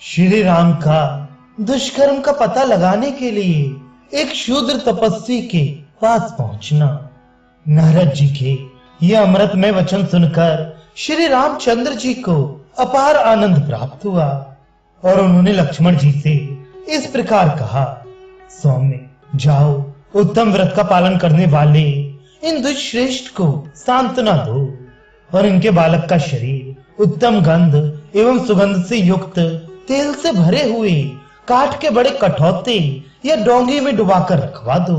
श्री राम का दुष्कर्म का पता लगाने के लिए एक शूद्र तपस्वी के पास पहुंचना। नारद जी के ये अमृतमय वचन सुनकर श्री रामचंद्र जी को अपार आनंद प्राप्त हुआ और उन्होंने लक्ष्मण जी से इस प्रकार कहा, सौम्य जाओ, उत्तम व्रत का पालन करने वाले इन दुष्श्रेष्ठ को सांत्वना दो और इनके बालक का शरीर उत्तम गंध एवं सुगंध से युक्त तेल से भरे हुए काठ के बड़े कठौते या डोंगे में डुबाकर रखवा दो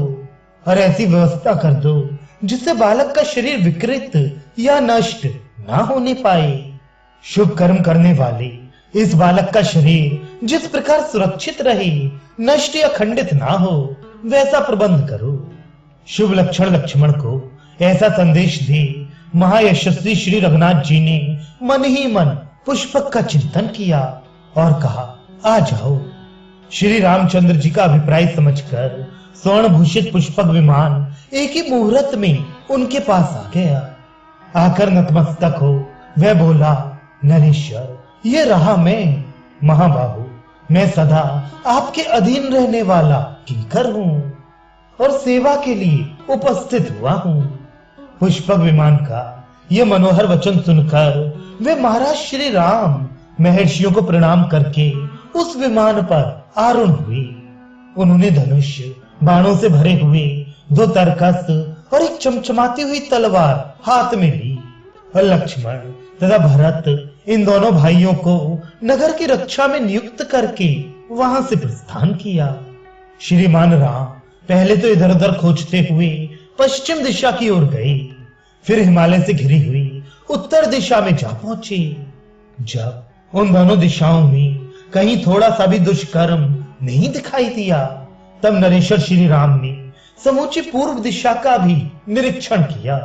और ऐसी व्यवस्था कर दो जिससे बालक का शरीर विकृत या नष्ट ना होने पाए। शुभ कर्म करने वाले इस बालक का शरीर जिस प्रकार सुरक्षित रहे, नष्ट या खंडित ना हो, वैसा प्रबंध करो। शुभ लक्षण लक्ष्मण को ऐसा संदेश दे महायशस्वी श्री रघुनाथ जी ने मन ही मन पुष्पक का चिंतन किया और कहा, आ जाओ। श्री रामचंद्र जी का अभिप्राय समझकर स्वर्ण भूषित पुष्पक विमान एक ही मुहूर्त में उनके पास आ गया। आकर नतमस्तक हो वह बोला, नरेश्वर, ये रहा मैं, महाबाहु, मैं सदा आपके अधीन रहने वाला किंकर हूँ और सेवा के लिए उपस्थित हुआ हूँ। पुष्पक विमान का यह मनोहर वचन सुनकर वे महाराज श्री राम महर्षियों को प्रणाम करके उस विमान पर आरूढ़ हुए। उन्होंने धनुष बाणों से भरे हुए 2 तरकस और एक चमचमाती हुई तलवार हाथ में ली और लक्ष्मण तथा भरत इन दोनों भाइयों को नगर की रक्षा में नियुक्त करके वहां से प्रस्थान किया। श्रीमान राम पहले तो इधर उधर खोजते हुए पश्चिम दिशा की ओर गए, फिर हिमालय से घिरी हुई उत्तर दिशा में जा पहुंचे। जब उन दोनों दिशाओं में कहीं थोड़ा सा भी दुष्कर्म नहीं दिखाई दिया, तब नरेश्वर श्री राम ने समूची पूर्व दिशा का भी निरीक्षण किया।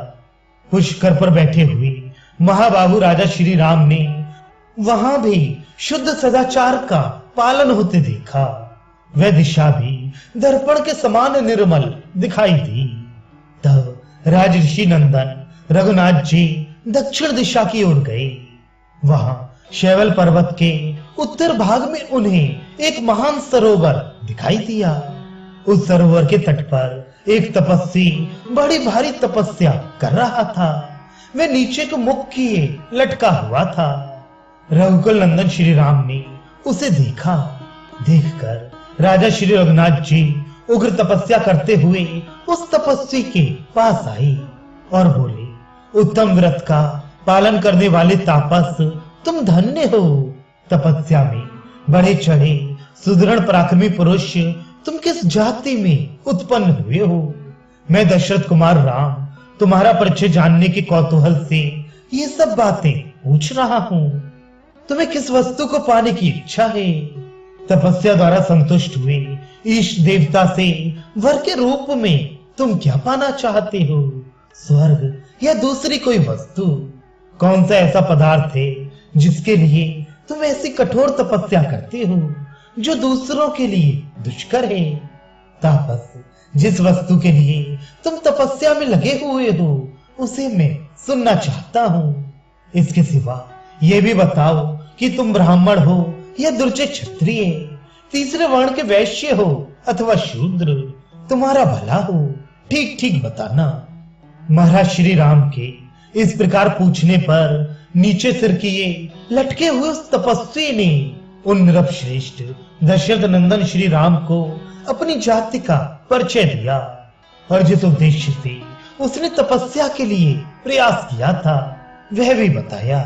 पुष्कर पर बैठे हुए महाबाहु राजा श्री राम ने वहां भी शुद्ध सदाचार का पालन होते देखा। वह दिशा भी दर्पण के समान निर्मल दिखाई दी। तब राजऋषि नंदन रघुनाथ जी दक्षिण दिशा की ओर गए। वहां शैवल पर्वत के उत्तर भाग में उन्हें एक महान सरोवर दिखाई दिया। उस सरोवर के तट पर एक तपस्वी बड़ी भारी तपस्या कर रहा था। वह नीचे को मुख किए लटका हुआ था। रघुकुल नंदन श्री राम ने उसे देखा। देखकर राजा श्री रघुनाथ जी उग्र तपस्या करते हुए उस तपस्वी के पास आए और बोले, उत्तम व्रत का पालन करने वाले तापस, तुम धन्य हो। तपस्या में बढ़े चढ़े सुदृढ़ पराक्रमी पुरुष तुम किस जाति में उत्पन्न हुए हो? मैं दशरथ कुमार राम तुम्हारा परिचय जानने के कौतूहल से ये सब बातें पूछ रहा हूँ। तुम्हें किस वस्तु को पाने की इच्छा है? तपस्या द्वारा संतुष्ट हुए ईश देवता से वर के रूप में तुम क्या पाना चाहते हो? स्वर्ग या दूसरी कोई वस्तु? कौन सा ऐसा पदार्थ है जिसके लिए तुम ऐसी कठोर तपस्या करते हो जो दूसरों के लिए दुष्कर है? तापस, जिस वस्तु के लिए तुम तपस्या में लगे हुए हो उसे मैं सुनना चाहता हूँ। इसके सिवा यह भी बताओ कि तुम ब्राह्मण हो या दुर्जय क्षत्रिय, तीसरे वर्ण के वैश्य हो अथवा शूद्र, तुम्हारा भला हो, ठीक ठीक बताना। महाराज श्री राम के इस प्रकार पूछने पर नीचे सिर किए लटके हुए उस तपस्वी ने उन निरप श्रेष्ठ दशरथ नंदन श्री राम को अपनी जाति का परिचय दिया और जिस उद्देश्य से उसने तपस्या के लिए प्रयास किया था वह भी बताया।